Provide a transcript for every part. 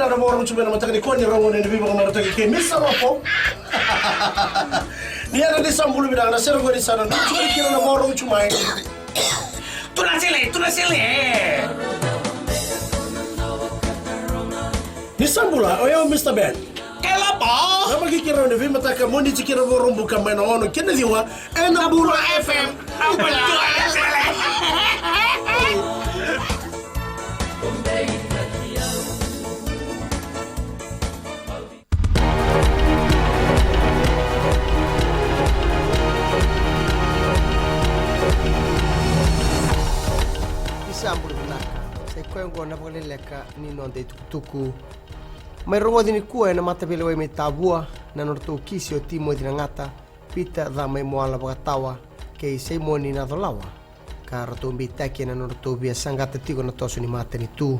na mo chuma na matagni ko ni rongo ni bibo na tagi ke misa po. Ni ana di sambulu bidang na sero go di sana. Chuma kira na mo chuma. Tu na sile. Ni sambula oyo Mr. Ben. Kela pa. Na magkikira ni bibo mataka mo ni tikira mo rombo kamay na ono kina diwa na Bula FM. Ambala. Sambulu naka sai kwengo na pole leka ni non de tuku mai rongo dini kua na mata pele wai me tabua na norto kisi o timo dina ngata pita da mai moala bagatawa ke sei moni na dolawa ka roto mbita ke na norto bia sangata tigo na tosu ni mata ni tu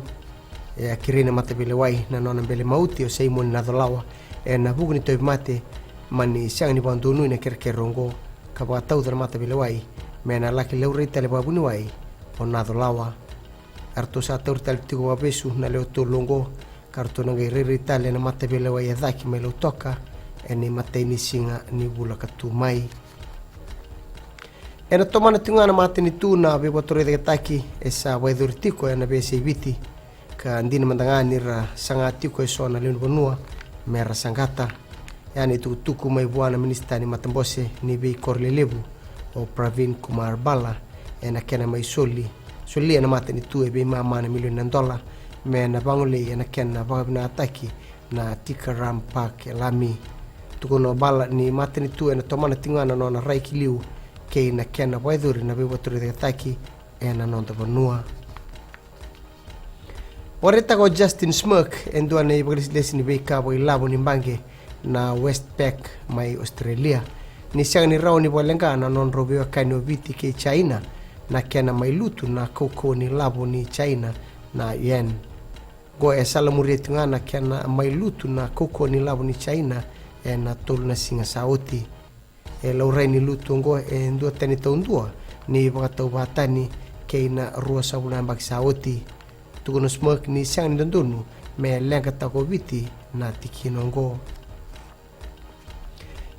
e akirina mata pele wai na nona bele mauti o sei moni na dolawa e na bugu ni toi mate mani siang ni bandu nui na kerke rongo ka bagatau da mata pele wai me na laki leurita le babuni wai o nado lawa arto sa tortal tigo wabesu na leo to longo karto na gairiri tale na mata bele wa yadaki me lo toka eni mata ini singa ni bula katu mai ena tomana tunga na mata ni tuna be botore de taki esa wa durtiko ena be se biti ka ndina mandanga ni ra sanga tiko eso na leo bonua mera sangata yani tuku mai buana minista ni matambose ni be korlelebu o Pravin Kumar Bala ena kena mai soli ena mata ni tu e be mama na milioni na dola me na bangole ena kena ba na ataki na Tikaram Park lami tukono bala ni mata ni tu ena tomana tingana no na raiki liu ke na kena waiduri na be botore de ataki ena non da bonua oreta go Justin Smirk endo ana ibris lesini be ka bo ilabo ni bange na Westpac mai Australia ni siang ni raoni bolenga na non robio kaino viti ke China na kena mai lutu na koko ni labo ni China na yen go e salamuri tunga na kena mai lutu na koko ni labo ni China e na tolu na singa sauti e laure ni lutu go e ndo tani tondua ni bata batani ke na rua sabuna bak sauti tugono smoke ni sang ni dondonu me lenga ta ko viti na tikinongo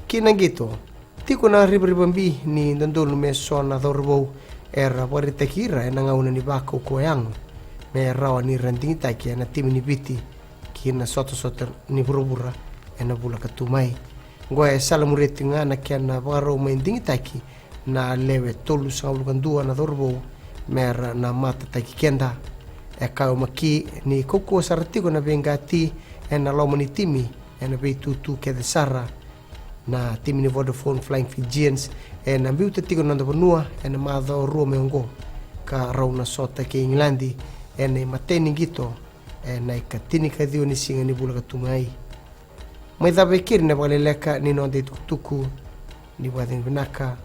kinangito tiko na ribribambi ni dondonu me sona dorbo era warita kira na ngauna ni bako ko yang me rawa ni rending taki na tim ni biti kina soto ni burubura ena bula katumai go e salamureti ngana kana baro mending taki na lewe tolu sangul kandua na dorbo mer na mata taki kenda e kau maki ni koko saratigo na bengati ena lomani timi ena beitutu ke de sara na timi ni Vodafone Flying Fijians e na biuta tigo nanda bonua e na madho rua meongo ka rauna sota ke Englandi e na mateni gito e na ikatini ka dio ni singa ni bula katumai mai dhabe kiri na wale leka ni nonde tukutuku ni wadhin vinaka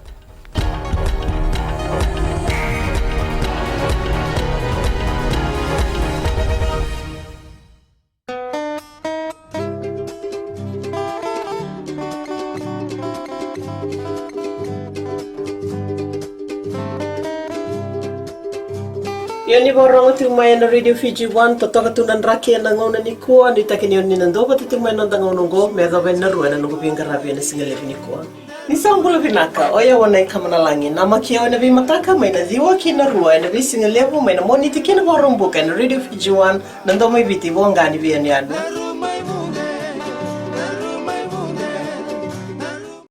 Yoni borong tu mai na Radio Fiji 1 totoka tunan raki na ngona ni ko ni takini yoni nando pa tu mai nanda ngono go me ga ben na ruana no pinga rabi na singale ni ko ni sangula vinaka oya wana kamana langi na makio na vi mataka mai na ziwa kina rua na vi singale mai na moni tikina borong buka na Radio Fiji 1 nando mai viti bonga ni vi ani